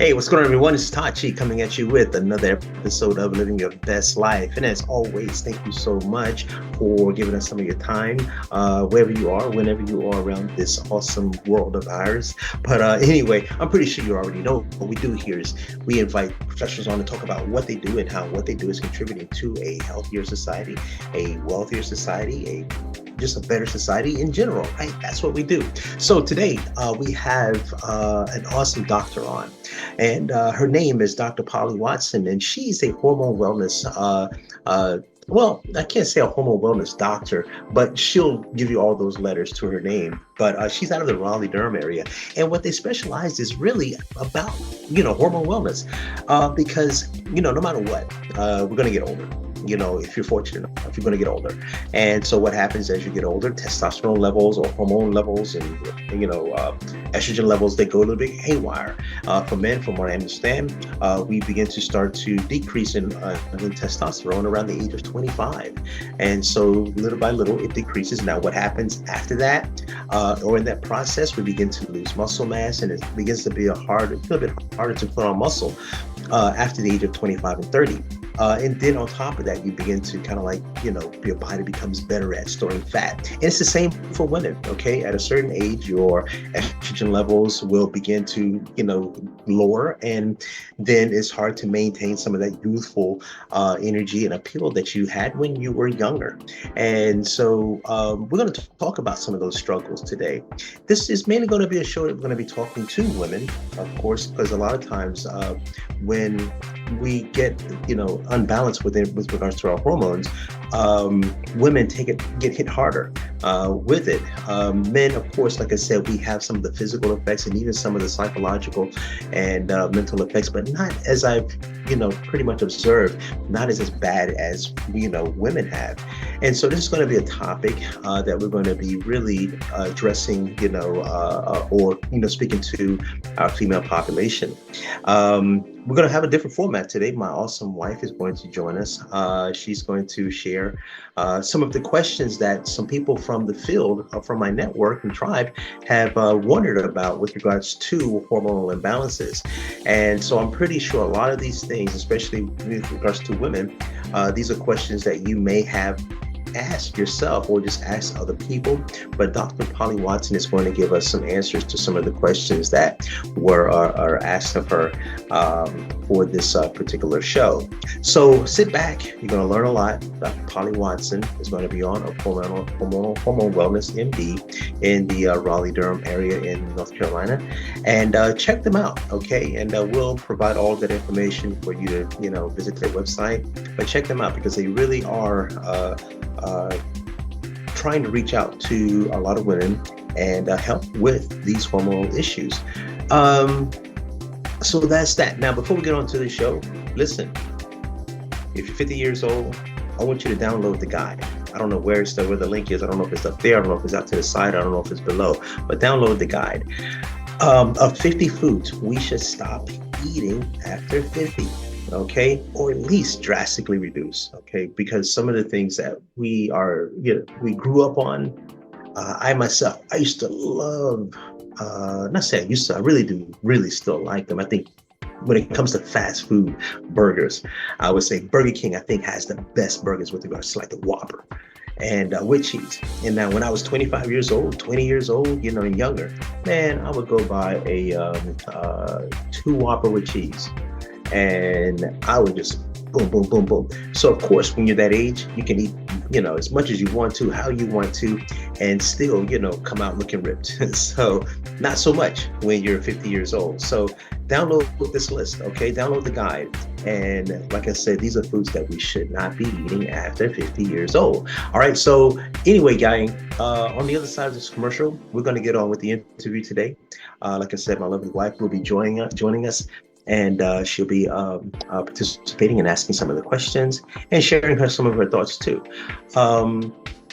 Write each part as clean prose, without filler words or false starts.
Hey, what's going on, everyone? It's Tachi coming at you with another episode of Living Your Best Life. And as always, thank you so much for giving us some of your time, wherever you are, whenever you are around this awesome world of ours. But anyway, I'm pretty sure you already know what we do here is we invite professionals on to talk about what they do and how what they do is contributing to a healthier society, a wealthier society, just a better society in general, right? That's what we do. So today we have an awesome doctor on, and her name is Dr. Polly Watson, and she's a hormone wellness. Well, I can't say a hormone wellness doctor, but she'll give you all those letters to her name. But she's out of the Raleigh-Durham area, and what they specialize is really about hormone wellness, because no matter what, we're going to get older. If you're fortunate enough, you're going to get older. And so what happens as you get older, testosterone levels or hormone levels and, estrogen levels, they go a little bit haywire. For men, from what I understand, we begin to start to decrease in testosterone around the age of 25. And so little by little, it decreases. Now, what happens after that, or in that process, we begin to lose muscle mass, and it begins to be a little bit harder to put on muscle after the age of 25 and 30. And then on top of that, you begin to kind of your body becomes better at storing fat. And it's the same for women, okay? At a certain age, your estrogen levels will begin to, lower, and then it's hard to maintain some of that youthful energy and appeal that you had when you were younger. And so we're going to talk about some of those struggles today. This is mainly going to be a show that we're going to be talking to women, of course, because a lot of times when we get, unbalanced with regards to our hormones, women get hit harder with it. Men, of course, like I said, we have some of the physical effects and even some of the psychological and mental effects, but not, as I've pretty much observed, not as bad as women have. And so this is going to be a topic that we're going to be really addressing, or speaking to our female population. We're going to have a different format today. My awesome wife is going to join us. She's going to share some of the questions that some people from the field, from my network and tribe, have wondered about with regards to hormonal imbalances. And so I'm pretty sure a lot of these things, especially with regards to women, these are questions that you may have ask yourself or just ask other people, but Dr. Polly Watson is going to give us some answers to some of the questions that are asked of her for this particular show. So sit back, you're going to learn a lot. Dr. Polly Watson is going to be on a hormone wellness MD in the Raleigh-Durham area in North Carolina, and check them out, okay? And we'll provide all that information for you to visit their website, but check them out because they really are trying to reach out to a lot of women and help with these hormonal issues. So that's that. Now, before we get on to the show, listen, if you're 50 years old, I want you to download the guide. I don't know where the link is. I don't know if it's up there. I don't know if it's out to the side. I don't know if it's below, but download the guide of 50 foods we should stop eating after 50. Okay, or at least drastically reduce. Okay, because some of the things that we grew up on. I myself, I used to love. Not say I used to. I really do. Really still like them. I think when it comes to fast food burgers, I would say Burger King, I think, has the best burgers with regards to like the Whopper and with cheese. And now when I was 25 years old, 20 years old, and younger, man, I would go buy a 2 Whopper with cheese. And I would just boom, boom, boom, boom. So of course, when you're that age, you can eat, as much as you want to, how you want to, and still, come out looking ripped. So not so much when you're 50 years old. So download this list, okay? Download the guide. And like I said, these are foods that we should not be eating after 50 years old. All right. So anyway, gang, on the other side of this commercial, we're going to get on with the interview today. Like I said, my lovely wife will be joining us. And she'll be participating and asking some of the questions and sharing some of her thoughts too.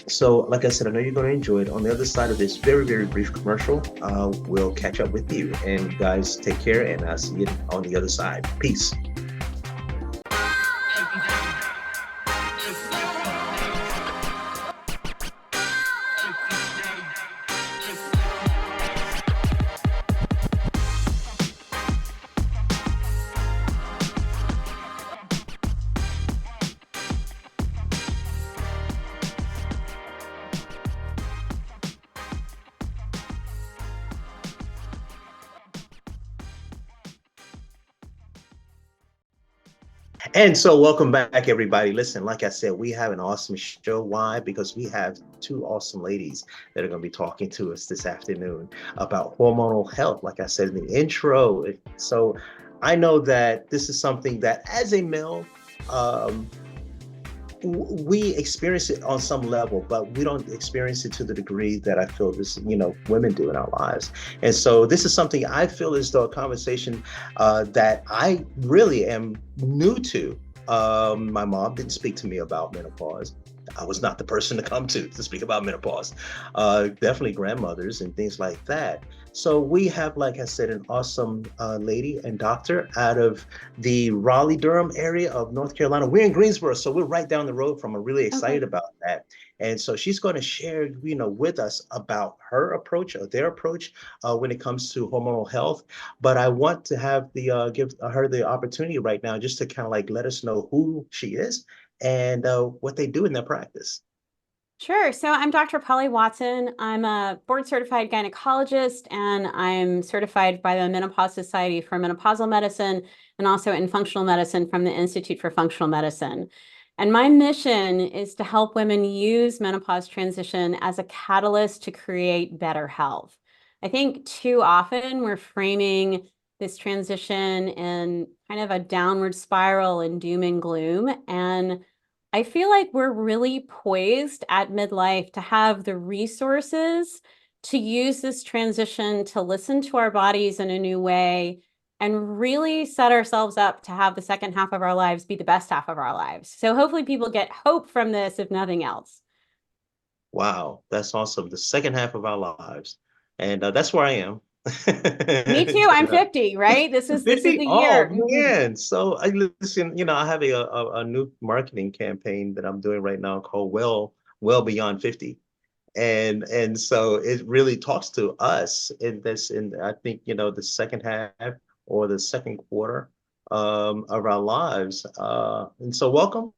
So like I said, I know you're going to enjoy it. On the other side of this very, very brief commercial, we'll catch up with you. And you guys take care, and I'll see you on the other side. Peace. And so, welcome back, everybody. Listen, like I said, we have an awesome show. Why? Because we have two awesome ladies that are going to be talking to us this afternoon about hormonal health. Like I said in the intro. So, I know that this is something that, as a male, um, we experience it on some level, but we don't experience it to the degree that I feel women do in our lives. And so this is something I feel as though a conversation that I really am new to. My mom didn't speak to me about menopause. I was not the person to come to speak about menopause. Definitely grandmothers and things like that. So we have, like I said, an awesome lady and doctor out of the Raleigh Durham area of North Carolina. We're in Greensboro, so we're right down the road from. I'm really excited Okay. about that. And so she's going to share, with us about her approach or their approach when it comes to hormonal health. But I want to have the give her the opportunity right now just to kind of like let us know who she is and what they do in their practice. Sure. So I'm Dr. Polly Watson. I'm a board certified gynecologist and I'm certified by the Menopause Society for Menopausal Medicine and also in functional medicine from the Institute for Functional Medicine. And my mission is to help women use menopause transition as a catalyst to create better health. I think too often we're framing this transition in kind of a downward spiral and doom and gloom. And I feel like we're really poised at midlife to have the resources to use this transition to listen to our bodies in a new way and really set ourselves up to have the second half of our lives be the best half of our lives. So hopefully people get hope from this, if nothing else. Wow, that's awesome. The second half of our lives, and that's where I am. Me too. I'm 50, right? This is 50? the Oh year. Mhm. man. So I listen, I have a new marketing campaign that I'm doing right now called Well Beyond 50. And so it really talks to us in I think, the second half or the second quarter of our lives. And so welcome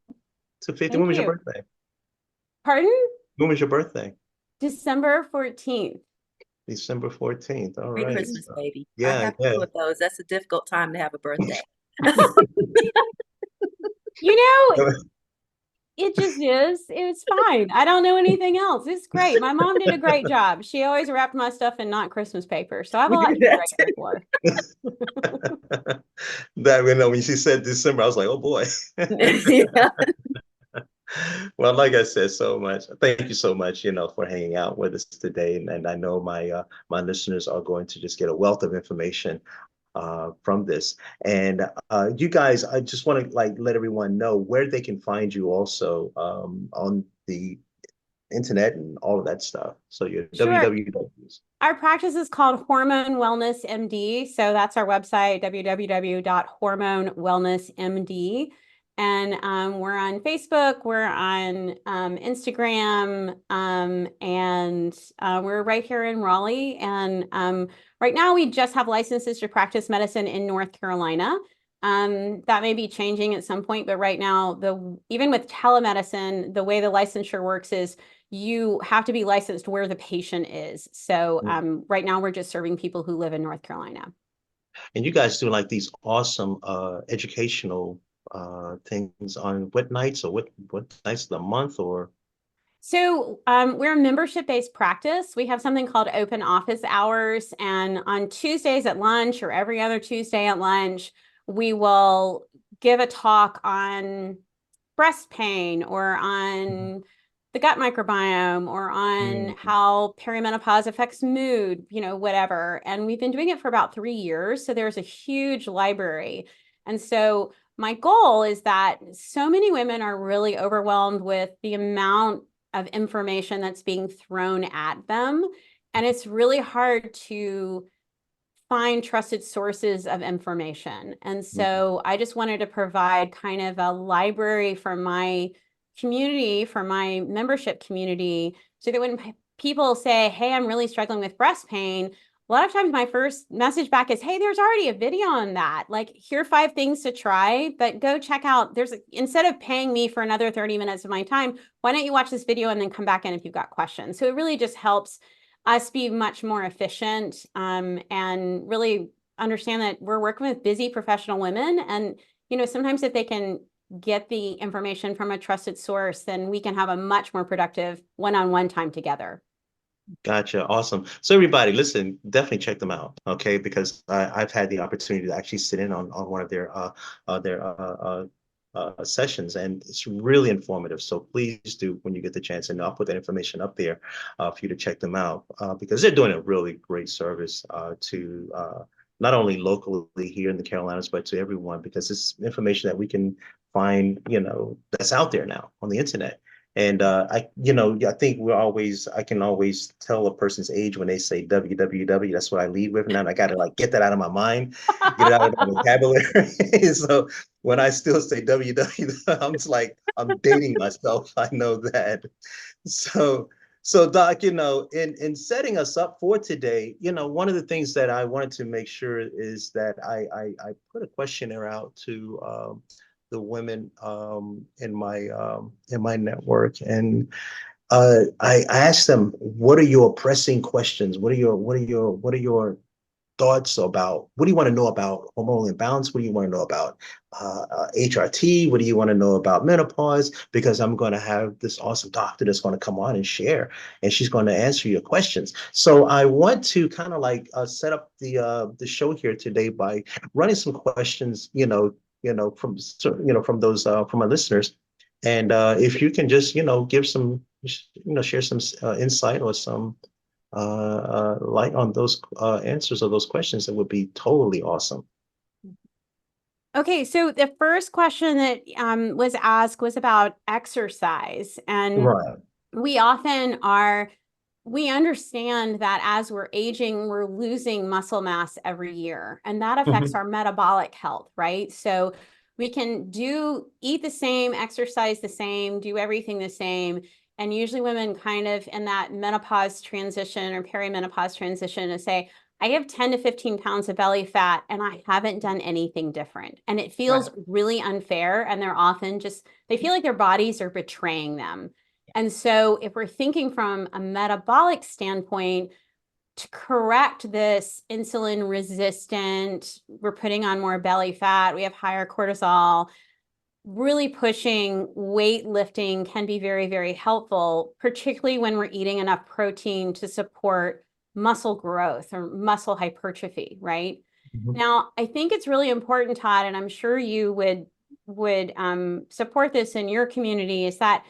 to 50. When Thank was your you. birthday? Pardon? When was your birthday? December 14th. December 14th. All right. Pre-Christmas, So, baby. I yeah, have yeah. two of those. That's a difficult time to have a birthday. You know, it just is. It's fine. I don't know anything else. It's great. My mom did a great job. She always wrapped my stuff in not Christmas paper. So I have a We lot do to be that. grateful for. That when she said December, I was like, oh boy. Yeah. Well, like I said, so much. Thank you so much, for hanging out with us today. And I know my listeners are going to just get a wealth of information from this. And you guys, I just want to like let everyone know where they can find you also on the internet and all of that stuff. So your Sure. wwws. Our practice is called Hormone Wellness MD. So that's our website, www.hormonewellnessmd. And we're on Facebook, we're on Instagram, and we're right here in Raleigh. And right now, we just have licenses to practice medicine in North Carolina. That may be changing at some point, but right now, even with telemedicine, the way the licensure works is you have to be licensed where the patient is. So right now we're just serving people who live in North Carolina. And you guys do like these awesome educational things on what nights or what nights of the month or So we're a membership-based practice. We have something called open office hours. And on Tuesdays at lunch or every other Tuesday at lunch, we will give a talk on breast pain or on the gut microbiome or on Mhm. how perimenopause affects mood, whatever. And we've been doing it for about 3 years. So there's a huge library. And so my goal is that so many women are really overwhelmed with the amount of information that's being thrown at them. And it's really hard to find trusted sources of information. And so I just wanted to provide kind of a library for my community, for my membership community, so that when people say, hey, I'm really struggling with breast pain, a lot of times my first message back is, hey, there's already a video on that. Like, here are 5 things to try, but go check out. Instead of paying me for another 30 minutes of my time, why don't you watch this video and then come back in if you've got questions? So it really just helps us be much more efficient and really understand that we're working with busy professional women. And sometimes if they can get the information from a trusted source, then we can have a much more productive one-on-one time together. Gotcha. Awesome. So everybody, listen, definitely check them out, okay? Because I've had the opportunity to actually sit in on one of their sessions, and it's really informative. So please do when you get the chance, and I'll put that information up there for you to check them out because they're doing a really great service to not only locally here in the Carolinas, but to everyone because it's information that we can find, that's out there now on the internet. And I think I can always tell a person's age when they say www. That's what I lead with. Now I got to like get that out of my mind, get it out of my vocabulary. So when I still say www, I'm just like, I'm dating myself. I know that. So, so Doc, in setting us up for today, one of the things that I wanted to make sure is that I put a questionnaire out to the women in my network, and I asked them, what are your pressing questions? What are your thoughts about, what do you want to know about hormonal imbalance? What do you want to know about HRT? What do you want to know about menopause? Because I'm going to have this awesome doctor that's going to come on and share, and she's going to answer your questions. So I want to kind of like set up the show here today by running some questions, from those from my listeners, and if you can just give some, share some insight or some light on those answers of those questions, that would be totally awesome. Okay, so the first question that was asked was about exercise. And Right. we understand that as we're aging, we're losing muscle mass every year, and that affects Mhm. our metabolic health, right? So we can eat the same, exercise the same, do everything the same. And usually women kind of in that menopause transition or perimenopause transition to say, I have 10 to 15 pounds of belly fat and I haven't done anything different. And it Right. feels really unfair. And they're often they feel like their bodies are betraying them. And so if we're thinking from a metabolic standpoint, to correct this insulin resistant, we're putting on more belly fat, we have higher cortisol, really pushing weightlifting can be very, very helpful, particularly when we're eating enough protein to support muscle growth or muscle hypertrophy, right? Mhm. Now, I think it's really important, Todd, and I'm sure you would support this in your community, is that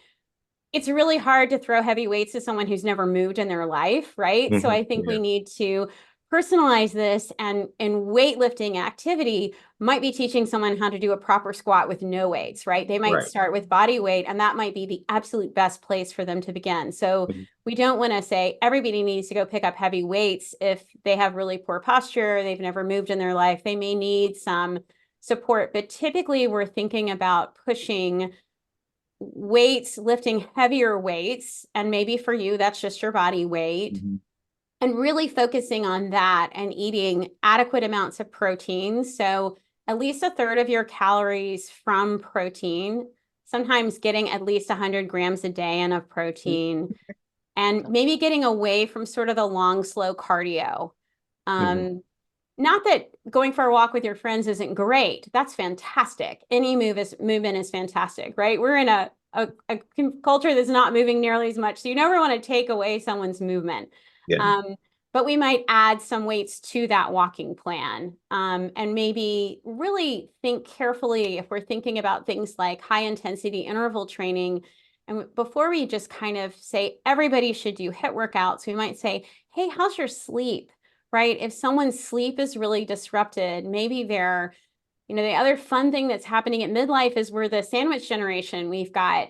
it's really hard to throw heavy weights to someone who's never moved in their life, right? So I think Yeah. we need to personalize this, and in weightlifting activity might be teaching someone how to do a proper squat with no weights, right? They might Right. start with body weight, and that might be the absolute best place for them to begin. So Mhm. we don't want to say everybody needs to go pick up heavy weights if they have really poor posture, they've never moved in their life, they may need some support. But typically we're thinking about pushing weights, lifting heavier weights, and maybe for you, that's just your body weight, Mhm. and really focusing on that and eating adequate amounts of protein. So at least a third of your calories from protein, sometimes getting at least 100 grams a day in of protein, and maybe getting away from sort of the long, slow cardio. Mhm. Um, Not that going for a walk with your friends isn't great. That's fantastic. Any movement is fantastic, right? We're in a culture that's not moving nearly as much. So you never want to take away someone's movement. Yeah. Um, but we might add some weights to that walking plan, and maybe really think carefully if we're thinking about things like high intensity interval training. And before we just kind of say everybody should do HIIT workouts, we might say, hey, how's your sleep? Right? If someone's sleep is really disrupted, maybe the other fun thing that's happening at midlife is we're the sandwich generation. We've got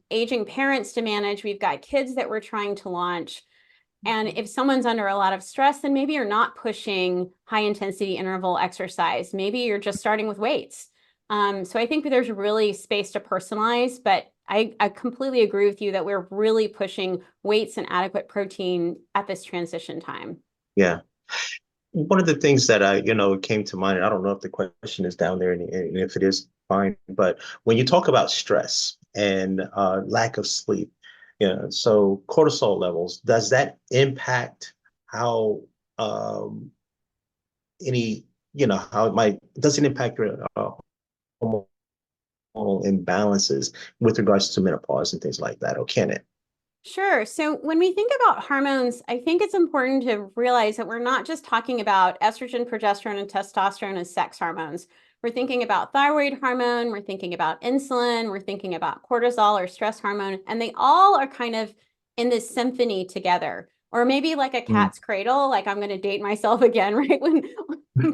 aging parents to manage. We've got kids that we're trying to launch. And if someone's under a lot of stress, then maybe you're not pushing high intensity interval exercise. Maybe you're just starting with weights. So I think there's really space to personalize, but I completely agree with you that we're really pushing weights and adequate protein at this transition time. Yeah. One of the things that came to mind, and I don't know if the question is down there, and if it is, fine. But when you talk about stress and lack of sleep, so cortisol levels, does that impact how any, how it might, does it impact your hormonal imbalances with regards to menopause and things like that, or can it? Sure. So when we think about hormones, I think it's important to realize that we're not just talking about estrogen, progesterone, and testosterone as sex hormones. We're thinking about thyroid hormone, we're thinking about insulin, we're thinking about cortisol or stress hormone, and they all are kind of in this symphony together. Or maybe like a Mm. cat's cradle, like I'm going to date myself again, right? When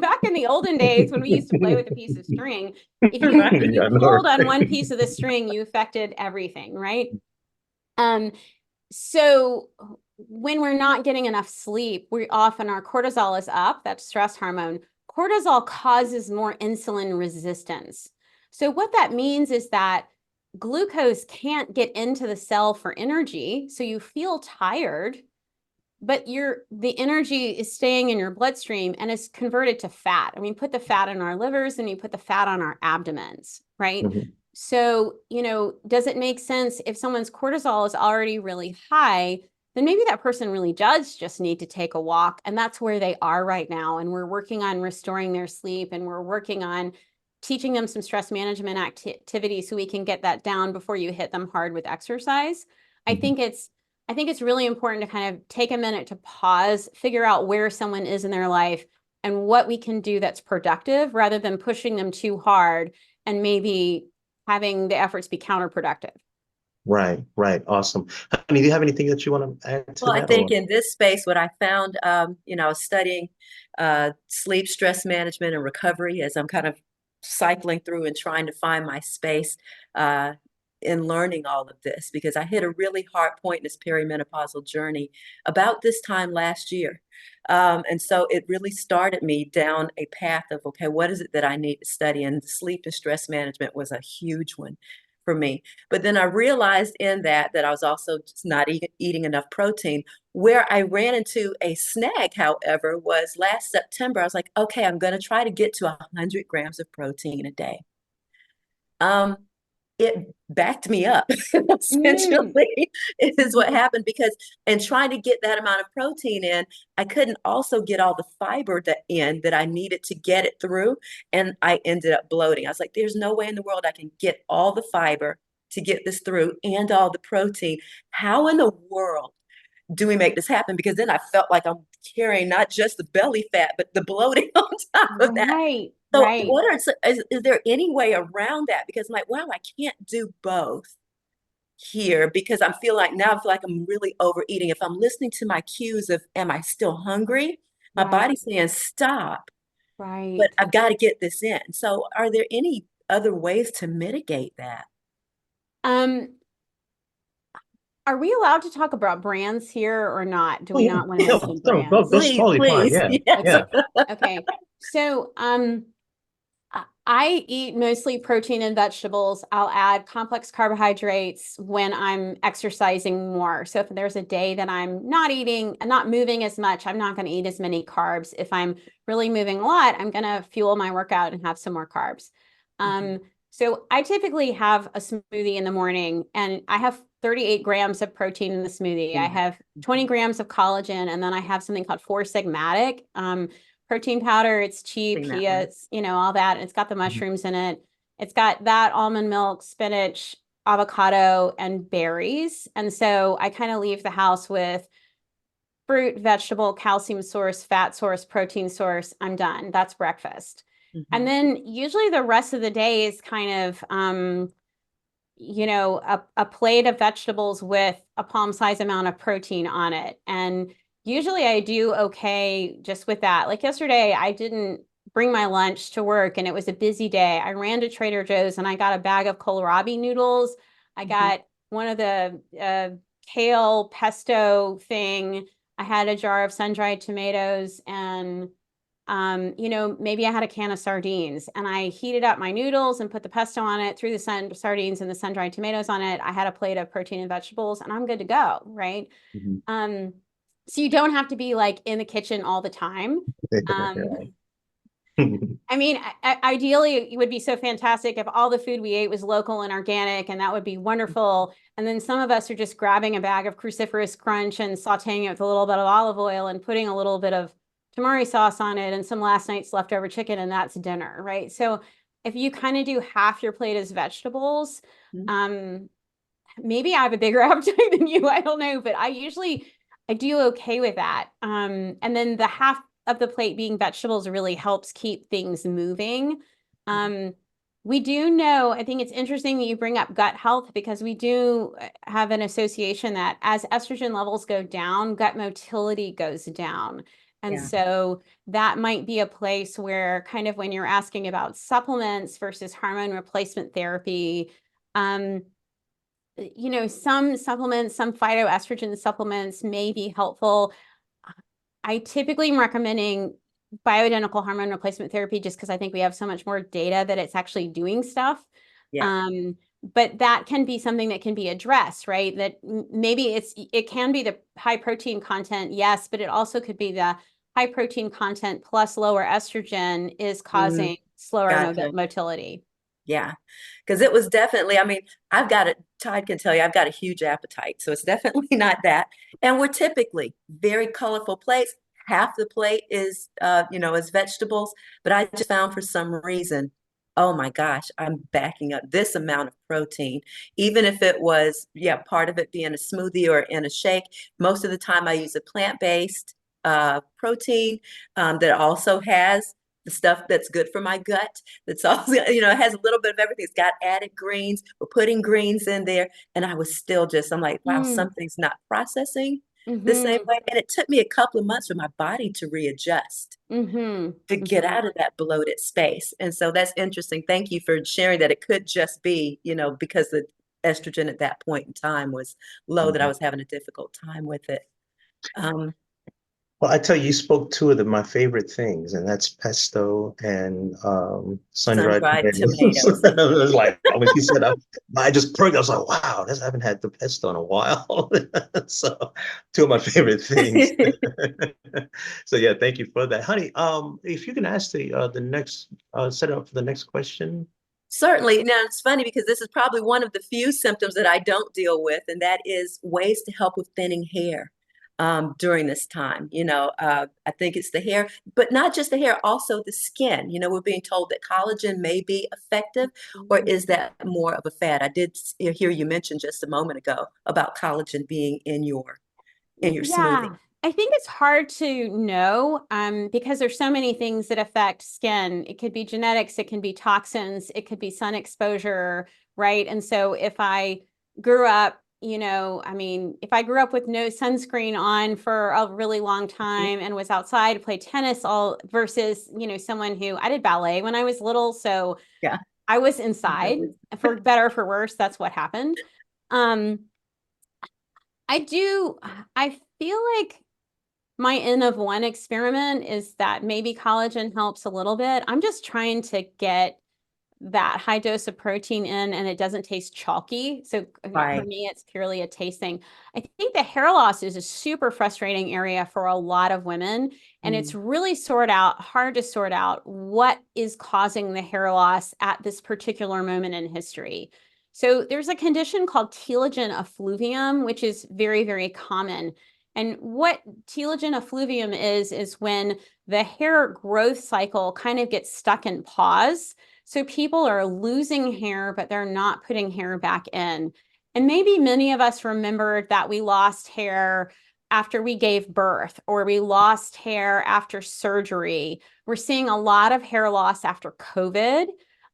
back in the olden days when we used to play with a piece of string, if you Yeah, I know. pulled on one piece of the string, you affected everything, right? Um, so when we're not getting enough sleep, we often our cortisol is up, that's stress hormone. Cortisol causes more insulin resistance. So what that means is that glucose can't get into the cell for energy, so you feel tired, but the energy is staying in your bloodstream and is converted to fat. I mean, put the fat in our livers and you put the fat on our abdomens, right? Mhm. So, does it make sense if someone's cortisol is already really high, then maybe that person really does just need to take a walk. And that's where they are right now. And we're working on restoring their sleep and we're working on teaching them some stress management activities so we can get that down before you hit them hard with exercise. I Mhm. think it's I think it's really important to kind of take a minute to pause, figure out where someone is in their life and what we can do that's productive rather than pushing them too hard and maybe having the efforts be counterproductive. Right, right. Awesome. Honey, do you have anything that you want to add to Well, I that think or? in this space, what I found, I was studying sleep, stress management, and recovery as I'm kind of cycling through and trying to find my space uh, in learning all of this because I hit a really hard point in this perimenopausal journey about this time last year. And so it really started me down a path of, okay, what is it that I need to study? And sleep and stress management was a huge one for me. But then I realized in that I was also just not eating enough protein. Where I ran into a snag, however, was last September. I was like, okay, I'm going to try to get to 100 grams of protein a day. Um, it backed me up, Mm, essentially, is what happened because in trying to get that amount of protein in, I couldn't also get all the fiber that I needed to get it through. And I ended up bloating. I was like, there's no way in the world I can get all the fiber to get this through and all the protein. How in the world do we make this happen? Because then I felt like I'm carrying not just the belly fat, but the bloating on top of that. right, So right, is there any way around that? Because I'm like, wow, I can't do both here because I feel like I'm really overeating. If I'm listening to my cues of am I still hungry? My right, body's saying stop, but right. I've got to get this in. So are there any other ways to mitigate that? Um, are we allowed to talk about brands here or not? Do Oh we yeah, not want to yeah. mention No, brands? that's Please, totally fine. please. Yeah, Yes. yeah. Okay. Okay. So, I eat mostly protein and vegetables. I'll add complex carbohydrates when I'm exercising more. So if there's a day that I'm not eating and not moving as much, I'm not going to eat as many carbs. If I'm really moving a lot, I'm going to fuel my workout and have some more carbs. Mhm. Um, so I typically have a smoothie in the morning and I have 38 grams of protein in the smoothie. I Mhm. have 20 grams of collagen, and then I have something called Four Sigmatic. Protein powder. It's cheap. Seen that one. It's, all that. And it's got the Mhm. mushrooms in it. It's got that almond milk, spinach, avocado, and berries. And so I kind of leave the house with fruit, vegetable, calcium source, fat source, protein source. I'm done. That's breakfast. And Mhm. then usually the rest of the day is kind of a plate of vegetables with a palm size amount of protein on it. And usually I do okay just with that. Like yesterday, I didn't bring my lunch to work and it was a busy day. I ran to Trader Joe's and I got a bag of kohlrabi noodles. I Mhm. got one of the kale pesto thing. I had a jar of sun-dried tomatoes and maybe I had a can of sardines and I heated up my noodles and put the pesto on it, threw the sardines and the sun-dried tomatoes on it. I had a plate of protein and vegetables and I'm good to go, right? Mhm. Um, so you don't have to be like in the kitchen all the time. Um, I mean, ideally, it would be so fantastic if all the food we ate was local and organic, and that would be wonderful. And then some of us are just grabbing a bag of cruciferous crunch and sauteing it with a little bit of olive oil and putting a little bit of tamari sauce on it and some last night's leftover chicken, and that's dinner, right? So if you kind of do half your plate as vegetables, Mhm. maybe I have a bigger appetite than you. I don't know, but I do okay with that. And then the half of the plate being vegetables really helps keep things moving. Um, we do know, I think it's interesting that you bring up gut health because we do have an association that as estrogen levels go down, gut motility goes down. And Yeah. so that might be a place where kind of when you're asking about supplements versus hormone replacement therapy, um, some supplements, some phytoestrogen supplements may be helpful. I typically am recommending bioidentical hormone replacement therapy just because I think we have so much more data that it's actually doing stuff. Yeah. Um, but that can be something that can be addressed, right? That maybe it can be the high protein content, yes, but it also could be the high protein content plus lower estrogen is Mm, causing slower gotcha. motility. Yeah, because it was definitely, I mean, I've got it, Todd can tell you, I've got a huge appetite. So it's definitely not that. And we're typically very colorful plates. Half the plate is, is vegetables. But I just found for some reason, oh my gosh, I'm backing up this amount of protein. Even if it was, yeah, part of it being a smoothie or in a shake, most of the time I use a plant-based protein that also has the stuff that's good for my gut. That's also, it has a little bit of everything. It's got added greens. We're putting greens in there. And I was still I'm like, wow, Mm, something's not processing the same mm-hmm, way. And it took me a couple of months for my body to readjust mm-hmm, to get mm-hmm. out of that bloated space. And so that's interesting. Thank you for sharing that. It could just be, because the estrogen at that point in time was low, that I Mhm. was having a difficult time with it. Um, Well, I tell you, you spoke two of my favorite things, and that's pesto and sun-dried Sun-dried tomatoes. tomatoes. I was like, when she said, I just perked. I was like, wow, I haven't had the pesto in a while. So, two of my favorite things. So, yeah, thank you for that, honey. If you can ask the next set up for the next question. Certainly. Now, it's funny because this is probably one of the few symptoms that I don't deal with, and that is ways to help with thinning hair during this time. I think it's the hair, but not just the hair, also the skin. We're being told that collagen may be effective, or is that more of a fad? I did hear you mention just a moment ago about collagen being in your smoothie. Yeah, I think it's hard to know because there's so many things that affect skin. It could be genetics, it can be toxins, it could be sun exposure, right? And so if I grew up, if I grew up with no sunscreen on for a really long Mhm. time and was outside to play tennis all versus, someone who I did ballet when I was little, so Yeah. I was I know inside this. for better or for worse, that's what happened. Um, I do, I feel like my N of one experiment is that maybe collagen helps a little bit. I'm just trying to get that high dose of protein in and it doesn't taste chalky. So for Right. me, it's purely a taste thing. I think the hair loss is a super frustrating area for a lot of women. And it's Mm. really hard to sort out what is causing the hair loss at this particular moment in history. So there's a condition called telogen effluvium, which is very, very common. And what telogen effluvium is when the hair growth cycle kind of gets stuck in pause. So people are losing hair, but they're not putting hair back in. And maybe many of us remembered that we lost hair after we gave birth or we lost hair after surgery. We're seeing a lot of hair loss after COVID.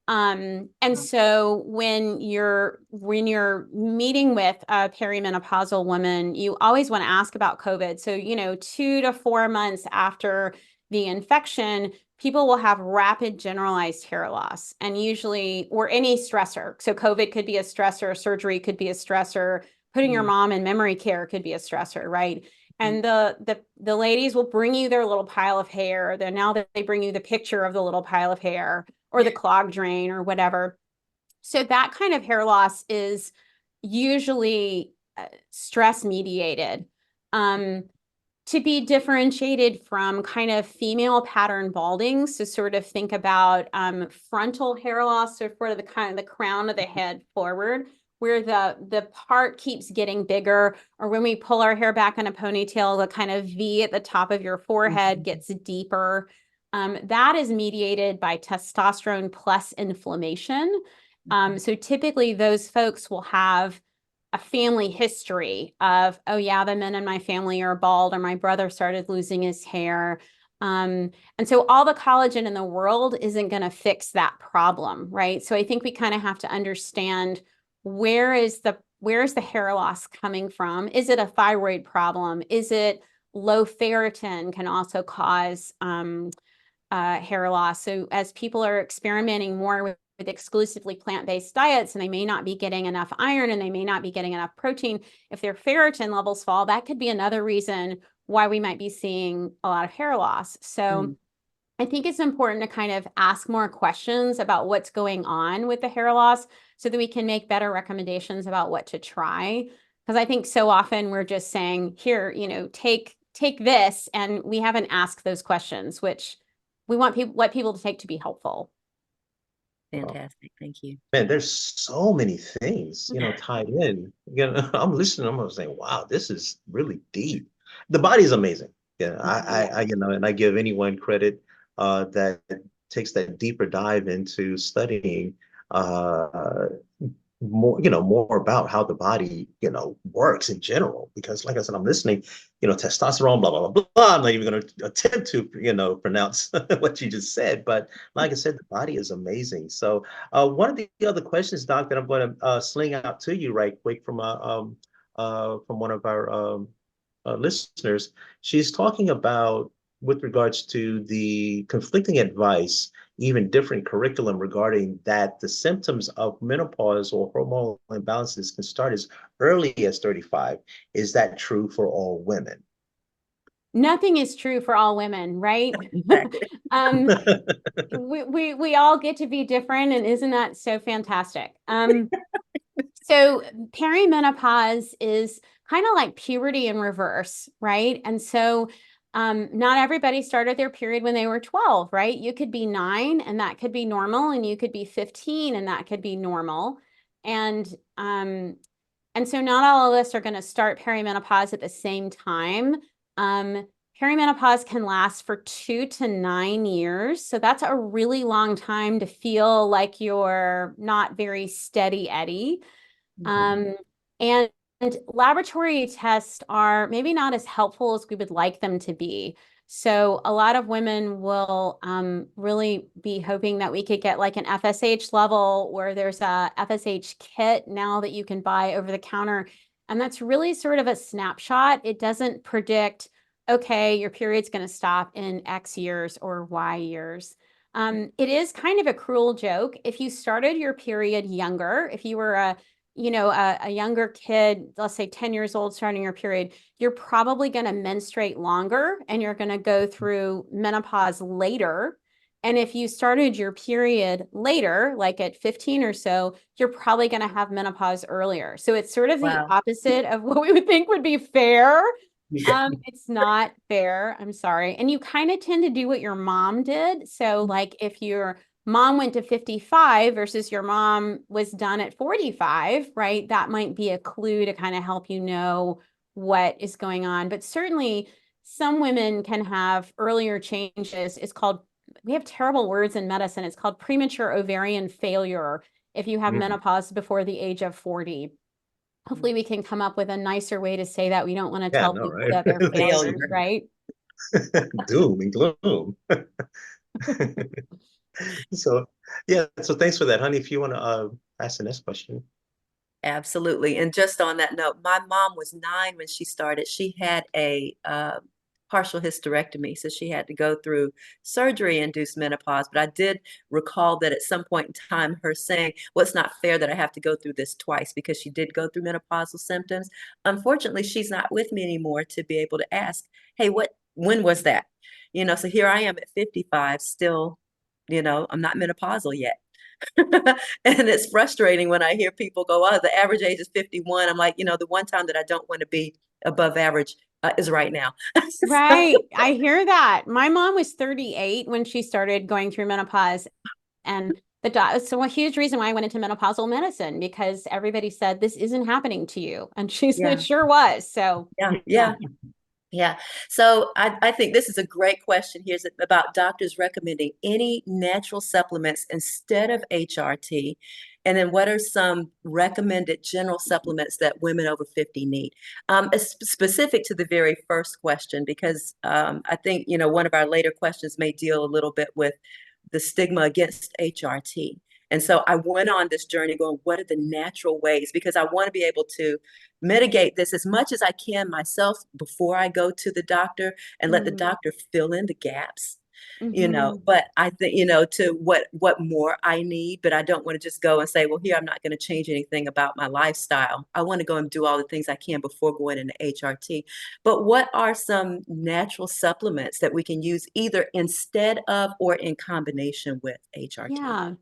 And so when you're meeting with a perimenopausal woman, you always want to ask about COVID. So, 2 to 4 months after the infection, people will have rapid generalized hair loss and usually, or any stressor. So COVID could be a stressor, surgery could be a stressor, putting your Mm. mom in memory care could be a stressor, right? Mm. And the ladies will bring you their little pile of hair. Then now that they bring you the picture of the little pile of hair or the clog drain or whatever. So that kind of hair loss is usually stress mediated. Um, to be differentiated from kind of female pattern balding. So sort of think about frontal hair loss, or sort of the kind of the crown of the head forward, where the part keeps getting bigger, or when we pull our hair back in a ponytail, the kind of V at the top of your forehead Mhm. gets deeper. that is mediated by testosterone plus inflammation. So typically those folks will have a family history of, oh yeah, the men in my family are bald, or my brother started losing his hair. And so all the collagen in the world isn't going to fix that problem, right? So I think we kind of have to understand where's the hair loss coming from? Is it a thyroid problem? Is it low ferritin can also cause hair loss? So as people are experimenting more with exclusively plant-based diets, and they may not be getting enough iron and they may not be getting enough protein, if their ferritin levels fall, that could be another reason why we might be seeing a lot of hair loss. So I think it's important to kind of ask more questions about what's going on with the hair loss so that we can make better recommendations about what to try. Because I think so often we're just saying, here, take this, and we haven't asked those questions, which we want people to take to be helpful. Fantastic. Thank you. Man, there's so many things, tied in. I'm listening, I'm saying, wow, this is really deep. The body is amazing. Yeah, and I give anyone credit that takes that deeper dive into studying uh more about how the body, works in general. Because like I said, I'm listening, testosterone, blah, blah, blah, blah. I'm not even going to attempt to, pronounce what you just said. But like I said, the body is amazing. So one of the other questions, Doc, that I'm going to sling out to you right quick from one of our listeners, she's talking about, with regards to the conflicting advice, even different curriculum regarding that the symptoms of menopause or hormonal imbalances can start as early as 35. Is that true for all women? Nothing is true for all women, right? Exactly. We all get to be different, and isn't that so fantastic? So perimenopause is kind of like puberty in reverse, right? And so not everybody started their period when they were 12, right? You could be 9 and that could be normal, and you could be 15 and that could be normal. And so not all of us are going to start perimenopause at the same time. Perimenopause can last for 2 to 9 years. So that's a really long time to feel like you're not very steady Eddie. And laboratory tests are maybe not as helpful as we would like them to be. So a lot of women will really be hoping that we could get like an FSH level, where there's a FSH kit now that you can buy over the counter. And that's really sort of a snapshot. It doesn't predict, okay, your period's going to stop in X years or Y years. It is kind of a cruel joke. If you started your period younger, if you were a younger kid, let's say 10 years old, starting your period, you're probably going to menstruate longer and you're going to go through menopause later. And if you started your period later, like at 15 or so, you're probably going to have menopause earlier. So it's sort of the Wow. opposite of what we would think would be fair. Yeah. It's not fair. I'm sorry. And you kind of tend to do what your mom did. So like if your mom went to 55 versus your mom was done at 45, right? That might be a clue to kind of help you know what is going on. But certainly some women can have earlier changes. We have terrible words in medicine. It's called premature ovarian failure if you have menopause before the age of 40. Hopefully we can come up with a nicer way to say that. We don't want to Yeah, tell no, people right. that they're failures, Failure. right? Doom and gloom. So, yeah, so thanks for that, honey. If you want to ask the next question. Absolutely. And just on that note, my mom was 9 when she started. She had a partial hysterectomy, so she had to go through surgery-induced menopause. But I did recall that at some point in time, her saying, well, it's not fair that I have to go through this twice, because she did go through menopausal symptoms. Unfortunately, she's not with me anymore to be able to ask, hey, when was that? So here I am at 55, still, I'm not menopausal yet. And it's frustrating when I hear people go, oh, the average age is 51. I'm like, the one time that I don't want to be above average is right now. Right. I hear that. My mom was 38 when she started going through menopause. And so a huge reason why I went into menopausal medicine, because everybody said, this isn't happening to you. And she said, Yeah, it sure was. So yeah, yeah. yeah. Yeah. So I think this is a great question here about doctors recommending any natural supplements instead of HRT. And then what are some recommended general supplements that women over 50 need? Specific to the very first question, because I think, one of our later questions may deal a little bit with the stigma against HRT. And so I went on this journey going, what are the natural ways? Because I want to be able to mitigate this as much as I can myself before I go to the doctor and let the doctor fill in the gaps. But I think, to what more I need, but I don't want to just go and say, well, here, I'm not going to change anything about my lifestyle. I want to go and do all the things I can before going into HRT. But what are some natural supplements that we can use either instead of or in combination with HRT? Yeah.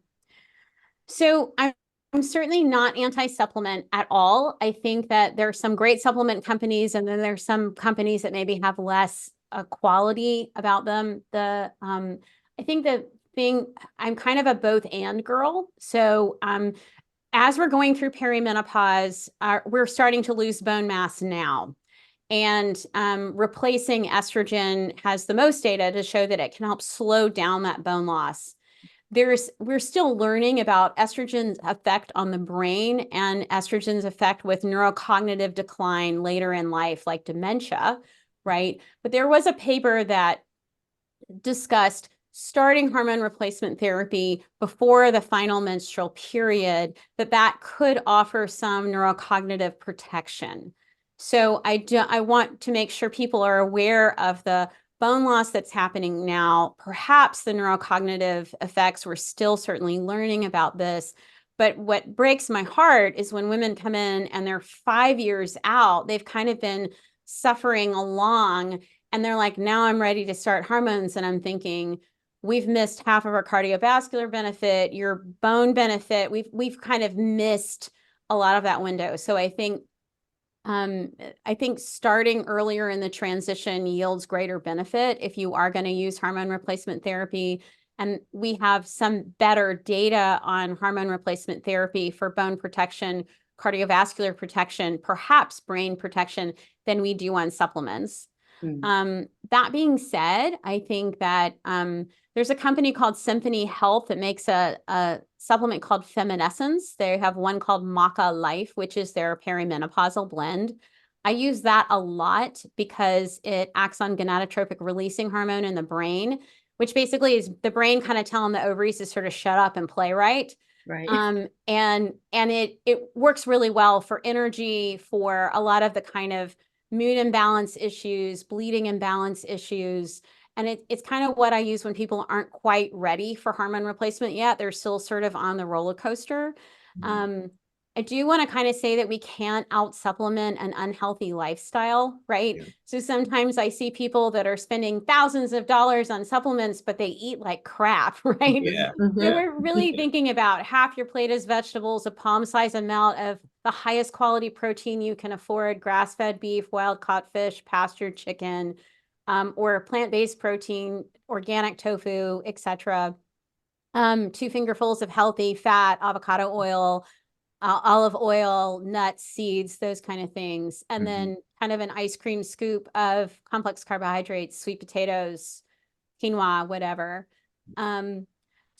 So I'm certainly not anti-supplement at all. I think that there are some great supplement companies, and then there's some companies that maybe have less quality about them. I think the thing, I'm kind of a both and girl. So as we're going through perimenopause, we're starting to lose bone mass now. And replacing estrogen has the most data to show that it can help slow down that bone loss. We're still learning about estrogen's effect on the brain and estrogen's effect with neurocognitive decline later in life, like dementia, right? But there was a paper that discussed starting hormone replacement therapy before the final menstrual period, that could offer some neurocognitive protection. So I want to make sure people are aware of the bone loss that's happening now, perhaps the neurocognitive effects. We're still certainly learning about this. But what breaks my heart is when women come in and they're 5 years out, they've kind of been suffering along, and they're like, now I'm ready to start hormones. And I'm thinking, we've missed half of our cardiovascular benefit, your bone benefit. We've kind of missed a lot of that window. So I think starting earlier in the transition yields greater benefit if you are going to use hormone replacement therapy. And we have some better data on hormone replacement therapy for bone protection, cardiovascular protection, perhaps brain protection than we do on supplements. That being said, I think that there's a company called Symphony Health that makes a supplement called Feminescence. They have one called Maca Life, which is their perimenopausal blend. I use that a lot because it acts on gonadotropic releasing hormone in the brain, which basically is the brain kind of telling the ovaries to sort of shut up and play right. Right. And it works really well for energy, for a lot of the kind of mood imbalance issues, bleeding imbalance issues. And it's kind of what I use when people aren't quite ready for hormone replacement yet. They're still sort of on the roller coaster. I do want to kind of say that we can't out supplement an unhealthy lifestyle, right? Yeah. So sometimes I see people that are spending thousands of dollars on supplements, but they eat like crap, right? Yeah. So Mhm. we're really thinking about half your plate is vegetables, a palm-sized amount of the highest quality protein you can afford, grass-fed beef, wild-caught fish, pastured chicken, or plant-based protein, organic tofu, etc. 2 fingerfuls of healthy fat, avocado oil, olive oil, nuts, seeds, those kind of things. And then kind of an ice cream scoop of complex carbohydrates, sweet potatoes, quinoa, whatever.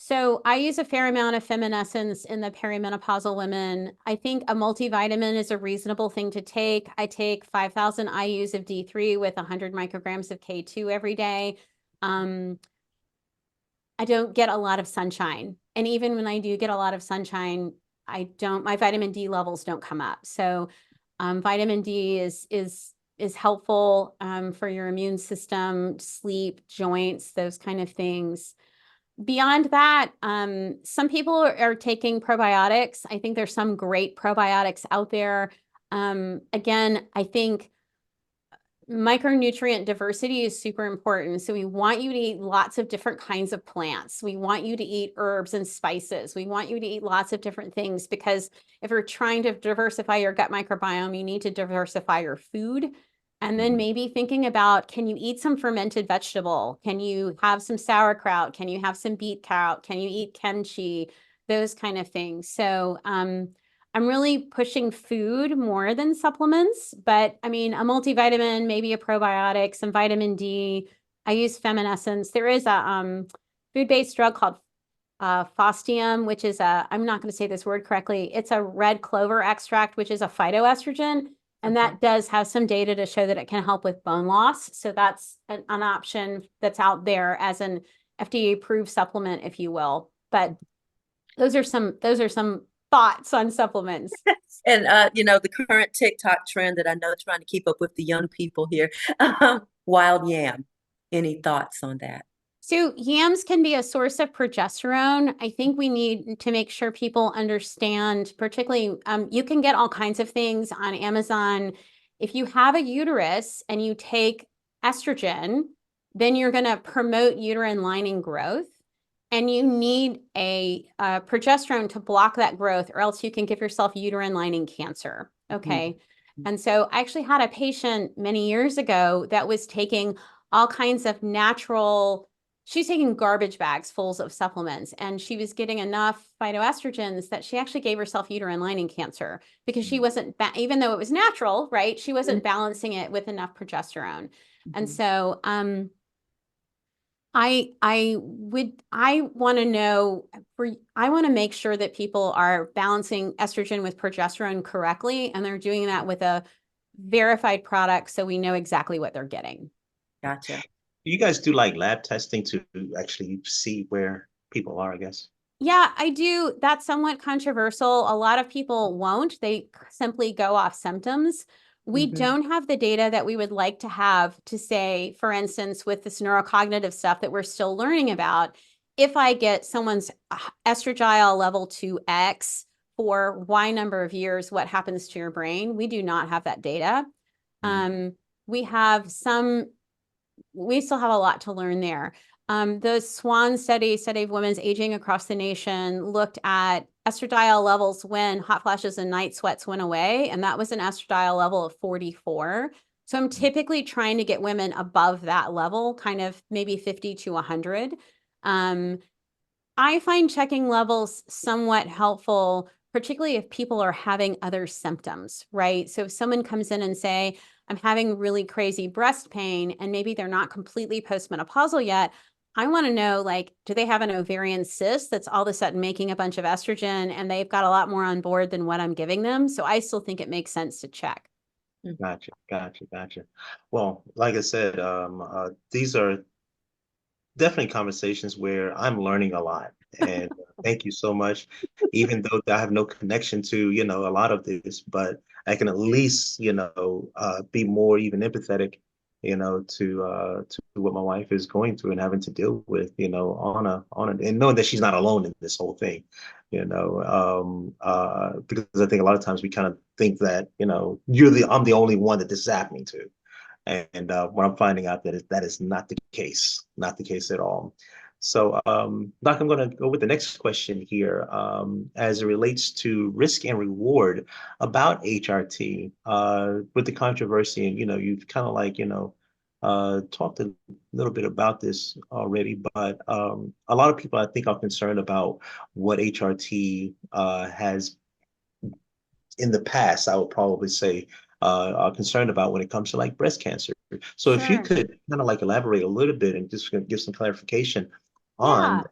So I use a fair amount of Feminescence in the perimenopausal women. I think a multivitamin is a reasonable thing to take. I take 5,000 IUs of D3 with 100 micrograms of K2 every day. I don't get a lot of sunshine. And even when I do get a lot of sunshine, my vitamin D levels don't come up. So vitamin D is helpful for your immune system, sleep, joints, those kind of things. Beyond that, some people are taking probiotics. I think there's some great probiotics out there. Again, I think micronutrient diversity is super important. So we want you to eat lots of different kinds of plants. We want you to eat herbs and spices. We want you to eat lots of different things, because if you're trying to diversify your gut microbiome, you need to diversify your food. And then maybe thinking about, can you eat some fermented vegetable? Can you have some sauerkraut? Can you have some beet kraut? Can you eat kimchi? Those kind of things. So I'm really pushing food more than supplements, but I mean, a multivitamin, maybe a probiotic, some vitamin D. I use Feminescence. There is a food-based drug called Fostium, which is I'm not going to say this word correctly. It's a red clover extract, which is a phytoestrogen. And that does have some data to show that it can help with bone loss. So that's an option that's out there as an FDA approved supplement, if you will. But those are some thoughts on supplements. And the current TikTok trend that I know, trying to keep up with the young people here, wild yam. Any thoughts on that? So yams can be a source of progesterone. I think we need to make sure people understand, particularly, you can get all kinds of things on Amazon. If you have a uterus and you take estrogen, then you're going to promote uterine lining growth. And you need a progesterone to block that growth, or else you can give yourself uterine lining cancer. Okay. And so I actually had a patient many years ago that was taking all kinds of natural, she's taking garbage bags full of supplements, and she was getting enough phytoestrogens that she actually gave herself uterine lining cancer because she wasn't, even though it was natural, right? She wasn't balancing it with enough progesterone. And so, I want to know, I want to make sure that people are balancing estrogen with progesterone correctly, and they're doing that with a verified product so we know exactly what they're getting. Gotcha. You guys do like lab testing to actually see where people are, I guess? Yeah, I do. That's somewhat controversial. A lot of people won't. They simply go off symptoms. We don't have the data that we would like to have to say, for instance, with this neurocognitive stuff that we're still learning about, if I get someone's estradiol level to X for Y number of years, what happens to your brain? We do not have that data. We have we still have a lot to learn there. The SWAN study of women's aging across the nation looked at estradiol levels when hot flashes and night sweats went away, and that was an estradiol level of 44. So I'm typically trying to get women above that level, kind of maybe 50 to 100. I find checking levels somewhat helpful, particularly if people are having other symptoms, right? So if someone comes in and say, I'm having really crazy breast pain, and maybe they're not completely postmenopausal yet, I want to know, like, do they have an ovarian cyst that's all of a sudden making a bunch of estrogen and they've got a lot more on board than what I'm giving them? So I still think it makes sense to check. Gotcha. Well, like I said, these are definitely conversations where I'm learning a lot. And thank you so much. Even though I have no connection to, a lot of this, but I can at least, be more even empathetic, to what my wife is going through and having to deal with, and knowing that she's not alone in this whole thing, because I think a lot of times we kind of think that, I'm the only one that this is happening to. And what I'm finding out that is not the case, not the case at all. So, Doc, I'm going to go with the next question here, as it relates to risk and reward about HRT, with the controversy, and you've kind of like talked a little bit about this already, but a lot of people I think are concerned about what HRT has in the past, I would probably say, are concerned about when it comes to like breast cancer. So if you could kind of like elaborate a little bit and just give some clarification on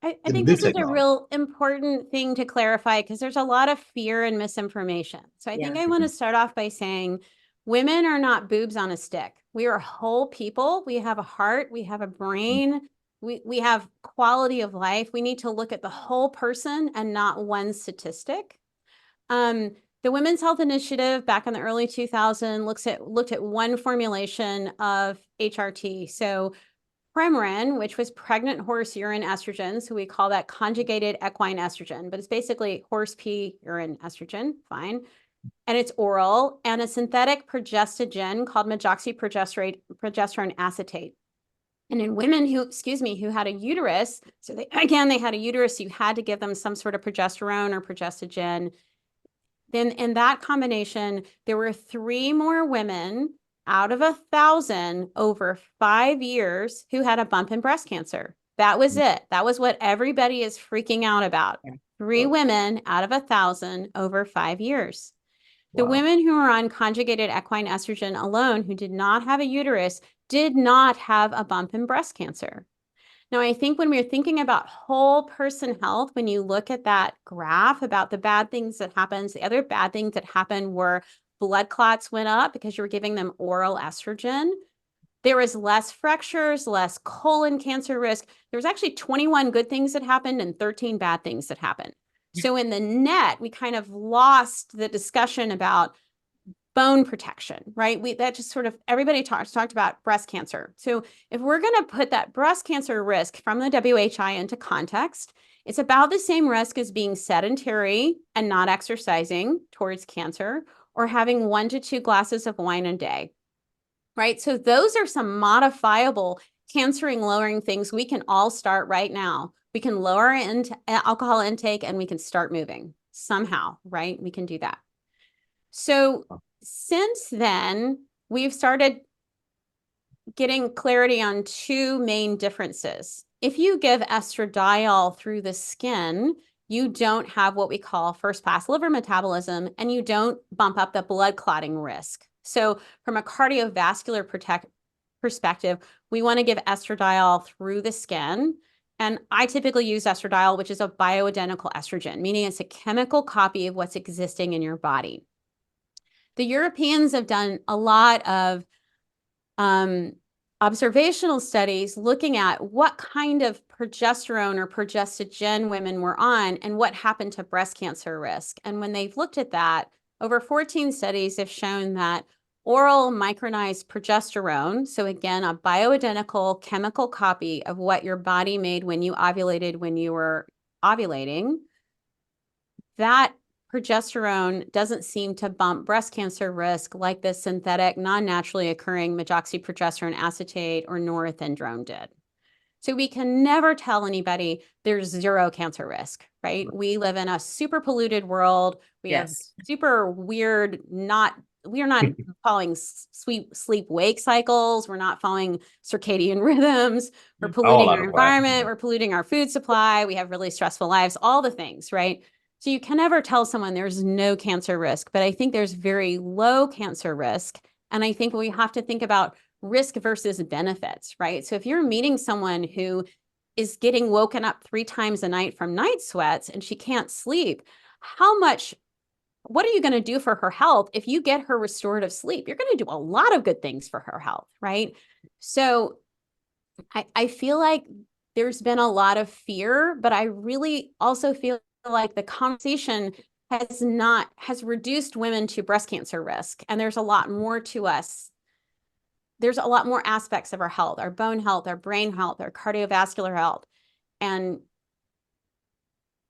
Yeah. I the think new this is a technology. real important thing to clarify because there's a lot of fear and misinformation. So I think Yeah. I want to start off by saying women are not boobs on a stick. We are whole people. We have a heart, we have a brain, we have quality of life. We need to look at the whole person and not one statistic. The Women's Health Initiative back in the early 2000s looked at one formulation of HRT. So Premarin, which was pregnant horse urine estrogen, so we call that conjugated equine estrogen, but it's basically horse pee urine estrogen, fine. And it's oral, and a synthetic progestogen called progesterone acetate. And in women who had a uterus, so they had a uterus, you had to give them some sort of progesterone or progestogen. Then in that combination, there were 3 more women out of 1,000 over 5 years who had a bump in breast cancer. That was it. That was what everybody is freaking out about. Three Wow. women out of 1,000 over 5 years. The Wow. women who were on conjugated equine estrogen alone, who did not have a uterus, did not have a bump in breast cancer. Now, I think when we're thinking about whole person health, when you look at that graph about the bad things that happens, the other bad things that happened were blood clots went up because you were giving them oral estrogen. There was less fractures, less colon cancer risk. There was actually 21 good things that happened and 13 bad things that happened. So in the net, we kind of lost the discussion about bone protection, right? That just sort of everybody talked about breast cancer. So if we're going to put that breast cancer risk from the WHI into context, it's about the same risk as being sedentary and not exercising towards cancer, or having 1 to 2 glasses of wine a day, right? So those are some modifiable cancer lowering things we can all start right now. We can lower alcohol intake and we can start moving somehow, right? We can do that. So since then, we've started getting clarity on two main differences. If you give estradiol through the skin, you don't have what we call first-pass liver metabolism, and you don't bump up the blood clotting risk. So from a cardiovascular perspective, we want to give estradiol through the skin. And I typically use estradiol, which is a bioidentical estrogen, meaning it's a chemical copy of what's existing in your body. The Europeans have done a lot of observational studies looking at what kind of progesterone or progestogen women were on and what happened to breast cancer risk. And when they've looked at that, over 14 studies have shown that oral micronized progesterone, so again, a bioidentical chemical copy of what your body made when you ovulated, when you were ovulating, that progesterone doesn't seem to bump breast cancer risk like the synthetic, non-naturally occurring medroxyprogesterone acetate or norethindrone did. So we can never tell anybody there's zero cancer risk, right? We live in a super polluted world. We have Yes. super weird, we are not following sleep-wake cycles. We're not following circadian rhythms. We're All polluting out our of whack. environment. We're polluting our food supply. We have really stressful lives, all the things, right? So you can never tell someone there's no cancer risk, but I think there's very low cancer risk. And I think we have to think about risk versus benefits, right? So if you're meeting someone who is getting woken up 3 times a night from night sweats and she can't sleep, what are you going to do for her health if you get her restorative sleep? You're going to do a lot of good things for her health, right? So I feel like there's been a lot of fear, but I really also feel like the conversation has reduced women to breast cancer risk. And there's a lot more to us. There's a lot more aspects of our health, our bone health, our brain health, our cardiovascular health. And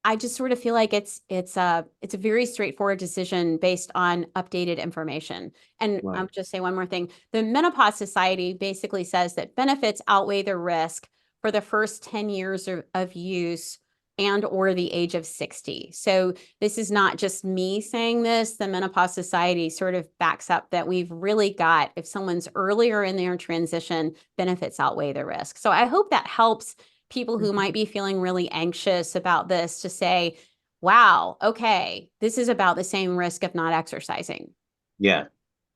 I just sort of feel like it's a very straightforward decision based on updated information. And Wow. I'll just say one more thing. The Menopause Society basically says that benefits outweigh the risk for the first 10 years of use and or the age of 60. So this is not just me saying this. The Menopause Society sort of backs up that we've really got, if someone's earlier in their transition, benefits outweigh the risk. So I hope that helps people who might be feeling really anxious about this to say, wow, okay, this is about the same risk of not exercising. Yeah.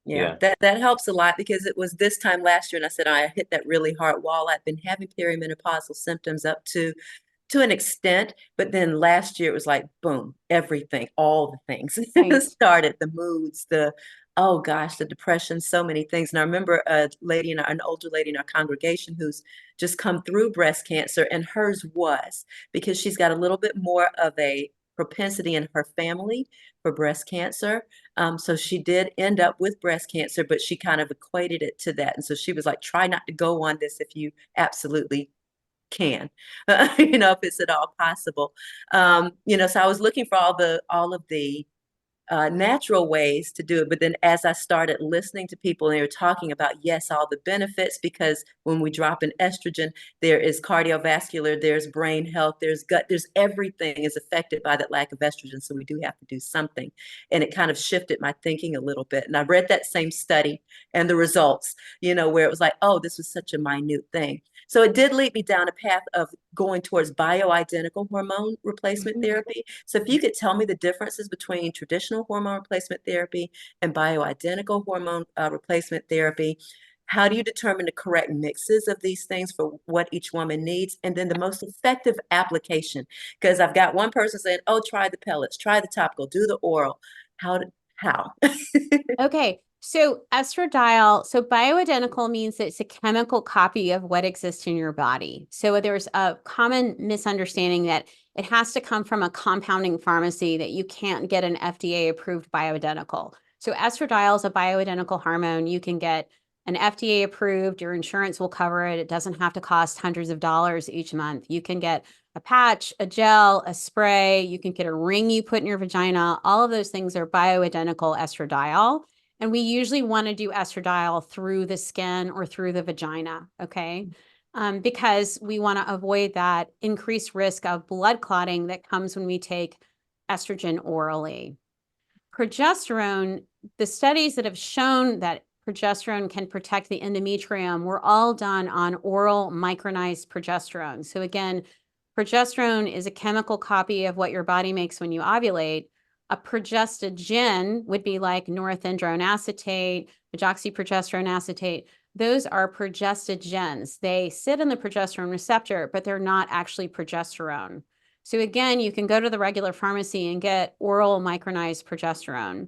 Yeah, Yeah. that helps a lot because it was this time last year, and I said I hit that really hard wall. I've been having perimenopausal symptoms up to an extent, but then last year it was like boom, everything, all the things Right. started, the moods, oh gosh, the depression, so many things. And I remember an older lady in our congregation who's just come through breast cancer, and hers was because she's got a little bit more of a propensity in her family for breast cancer. So she did end up with breast cancer, but she kind of equated it to that. And so she was like, try not to go on this if you absolutely can, if it's at all possible. So I was looking for all of the natural ways to do it. But then as I started listening to people and they were talking about, yes, all the benefits, because when we drop in estrogen, there is cardiovascular, there's brain health, there's gut, there's everything is affected by that lack of estrogen. So we do have to do something. And it kind of shifted my thinking a little bit. And I read that same study and the results, where it was like, oh, this was such a minute thing. So it did lead me down a path of going towards bioidentical hormone replacement therapy. So if you could tell me the differences between traditional hormone replacement therapy and bioidentical hormone replacement therapy, how do you determine the correct mixes of these things for what each woman needs? And then the most effective application, because I've got one person saying, oh, try the pellets, try the topical, do the oral. How? Okay. So estradiol, so bioidentical means that it's a chemical copy of what exists in your body. So there's a common misunderstanding that it has to come from a compounding pharmacy, that you can't get an FDA approved bioidentical. So estradiol is a bioidentical hormone. You can get an FDA approved, your insurance will cover it. It doesn't have to cost hundreds of dollars each month. You can get a patch, a gel, a spray. You can get a ring you put in your vagina. All of those things are bioidentical estradiol. And we usually want to do estradiol through the skin or through the vagina, okay? Because we want to avoid that increased risk of blood clotting that comes when we take estrogen orally. Progesterone, the studies that have shown that progesterone can protect the endometrium were all done on oral micronized progesterone. So again, progesterone is a chemical copy of what your body makes when you ovulate. A progestogen would be like norethindrone acetate, medroxyprogesterone acetate. Those are progestogens. They sit in the progesterone receptor, but they're not actually progesterone. So again, you can go to the regular pharmacy and get oral micronized progesterone.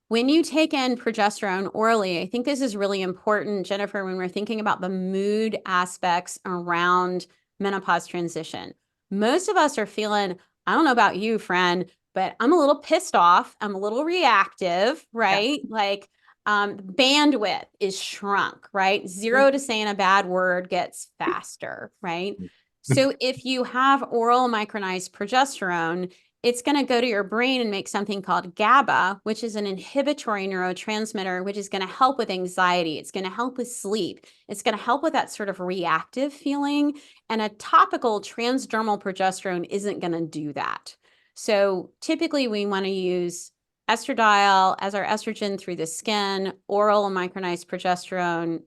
When you take in progesterone orally, I think this is really important, Jennifer, when we're thinking about the mood aspects around menopause transition. Most of us are feeling, I don't know about you, friend, but I'm a little pissed off. I'm a little reactive, right? Yeah. Like bandwidth is shrunk, right? Zero to saying a bad word gets faster, right? So if you have oral micronized progesterone, it's going to go to your brain and make something called GABA, which is an inhibitory neurotransmitter, which is going to help with anxiety. It's going to help with sleep. It's going to help with that sort of reactive feeling. And a topical transdermal progesterone isn't going to do that. So typically we want to use estradiol as our estrogen through the skin, oral and micronized progesterone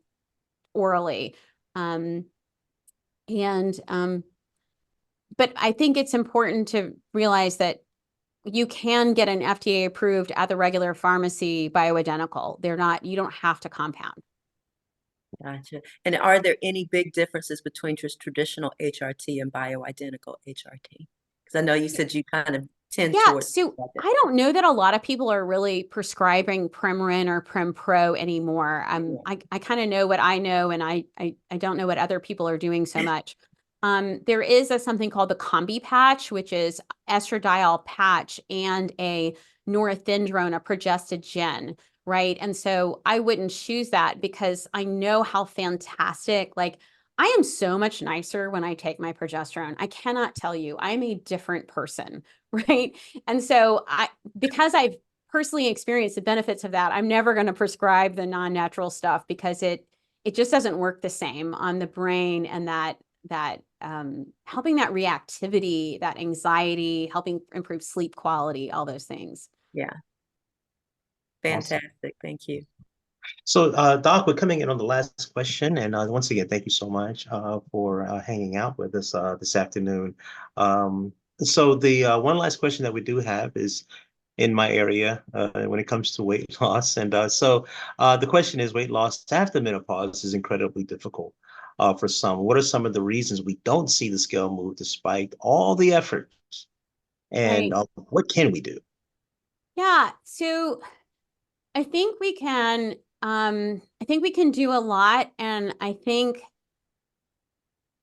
orally. But I think it's important to realize that you can get an FDA approved at the regular pharmacy bioidentical. They're not, you don't have to compound. Gotcha. And are there any big differences between just traditional HRT and bioidentical HRT? Because I know you said you kind of tend Yeah, towards so that. I don't know that a lot of people are really prescribing Premarin or Prempro anymore. I kind of know what I know, and I don't know what other people are doing so much. There is something called the Combi patch, which is estradiol patch and a norethindrone, a progestogen, right? And so I wouldn't choose that because I know how fantastic, like I am so much nicer when I take my progesterone. I cannot tell you, I'm a different person, right? And so because I've personally experienced the benefits of that, I'm never going to prescribe the non-natural stuff because it just doesn't work the same on the brain, and that helping that reactivity, that anxiety, helping improve sleep quality, all those things. Yeah, Awesome. fantastic. Thank you. So, Doc, we're coming in on the last question, and once again, thank you so much for hanging out with us this afternoon. So, the one last question that we do have is in my area when it comes to weight loss, and the question is: weight loss after menopause is incredibly difficult for some. What are some of the reasons we don't see the scale move despite all the effort? And Right. what can we do? Yeah. So I think we can, I think we can do a lot. And I think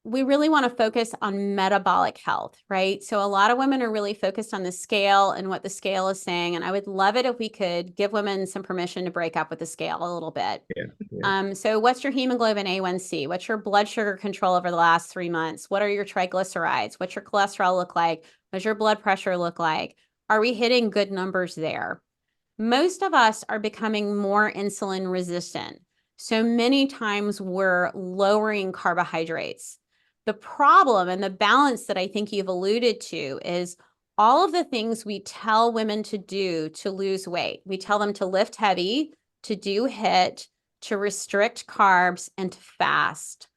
we really want to focus on metabolic health, right? So a lot of women are really focused on the scale and what the scale is saying. And I would love it if we could give women some permission to break up with the scale a little bit. Yeah. So what's your hemoglobin A1C? What's your blood sugar control over the last 3 months? What are your triglycerides? What's your cholesterol look like? What does your blood pressure look like? Are we hitting good numbers there? Most of us are becoming more insulin resistant. So many times we're lowering carbohydrates. The problem and the balance that I think you've alluded to is all of the things we tell women to do to lose weight. We tell them to lift heavy, to do HIIT, to restrict carbs, and to fast.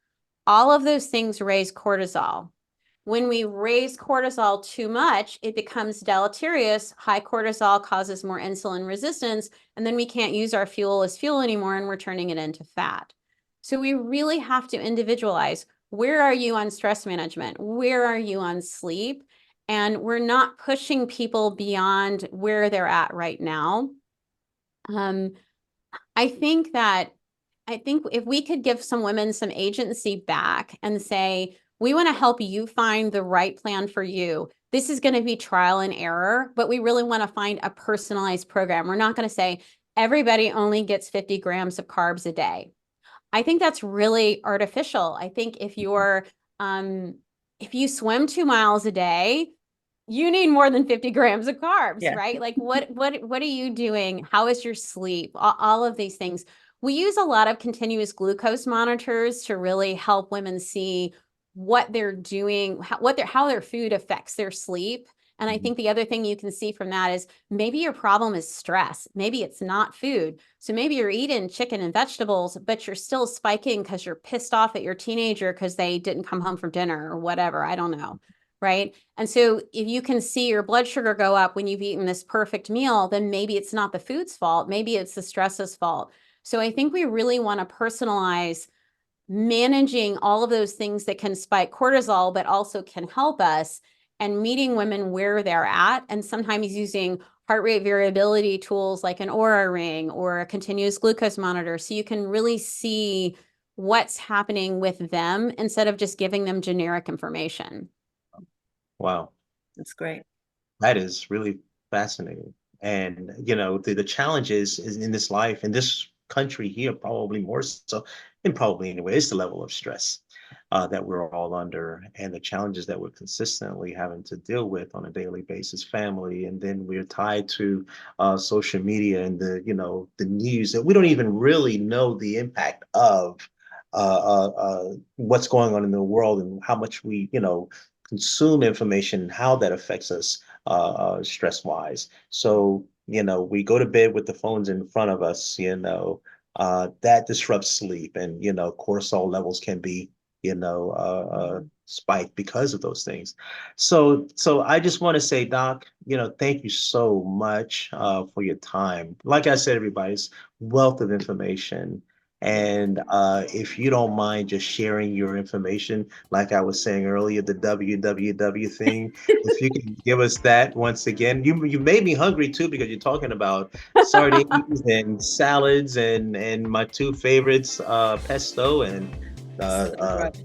All of those things raise cortisol. When we raise cortisol too much, it becomes deleterious. High cortisol causes more insulin resistance, and then we can't use our fuel as fuel anymore, and we're turning it into fat. So we really have to individualize. Where are you on stress management? Where are you on sleep? And we're not pushing people beyond where they're at right now. I think if we could give some women some agency back and say, we want to help you find the right plan for you. This is going to be trial and error, but we really want to find a personalized program. We're not going to say everybody only gets 50 grams of carbs a day. I think that's really artificial. I think if you swim 2 miles a day, you need more than 50 grams of carbs, Yeah. right? Like what are you doing? How is your sleep? All of these things. We use a lot of continuous glucose monitors to really help women see what they're doing, how their food affects their sleep. And I think the other thing you can see from that is maybe your problem is stress. Maybe it's not food. So maybe you're eating chicken and vegetables, but you're still spiking because you're pissed off at your teenager because they didn't come home from dinner or whatever. I don't know. Right. And so if you can see your blood sugar go up when you've eaten this perfect meal, then maybe it's not the food's fault. Maybe it's the stress's fault. So I think we really want to personalize managing all of those things that can spike cortisol, but also can help us, and meeting women where they're at, and sometimes using heart rate variability tools like an Oura ring or a continuous glucose monitor. So you can really see what's happening with them instead of just giving them generic information. Wow. That's great. That is really fascinating. And, the challenges is in this life, in this country here, probably more so, and probably anyway, is the level of stress that we're all under, and the challenges that we're consistently having to deal with on a daily basis, family, and then we're tied to social media and the news that we don't even really know the impact of what's going on in the world and how much we, consume information and how that affects us stress wise. So, we go to bed with the phones in front of us, that disrupts sleep, and, cortisol levels can be, spiked because of those things. So I just want to say, Doc, thank you so much for your time. Like I said, everybody's wealth of information. And if you don't mind just sharing your information, like I was saying earlier, the www thing, if you can give us that once again. You made me hungry too, because you're talking about sardines and salads and my two favorites, pesto and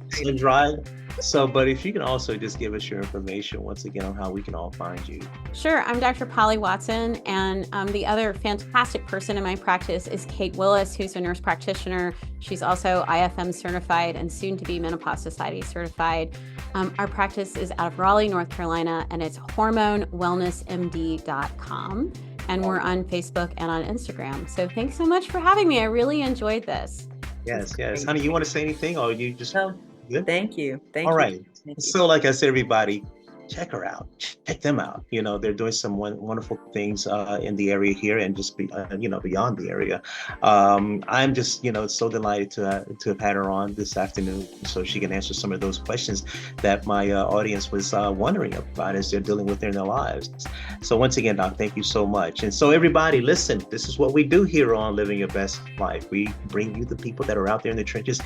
sun-dried. So, but if you can also just give us your information once again on how we can all find you. Sure. I'm Dr. Polly Watson, and the other fantastic person in my practice is Kate Willis, who's a nurse practitioner. She's also IFM certified and soon to be Menopause Society certified. Our practice is out of Raleigh, North Carolina, and it's hormonewellnessmd.com. And we're on Facebook and on Instagram. So thanks so much for having me. I really enjoyed this. Yes. Honey, you want to say anything, or you just... No. Good. Thank you. All right. So like I said, everybody, check her out. Check them out. They're doing some wonderful things in the area here, and just beyond the area. I'm just so delighted to have had her on this afternoon, so she can answer some of those questions that my audience was wondering about as they're dealing with in their lives. So once again, Doc, thank you so much. And so everybody, listen, this is what we do here on Living Your Best Life. We bring you the people that are out there in the trenches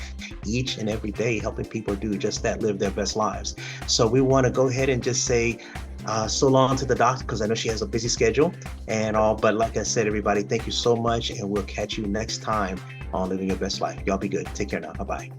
each and every day, helping people do just that, live their best lives. So we want to go ahead and just say so long to the doctor, because I know she has a busy schedule and all. But like I said, everybody, thank you so much, and we'll catch you next time on Living Your Best Life. Y'all be good. Take care now. Bye-bye.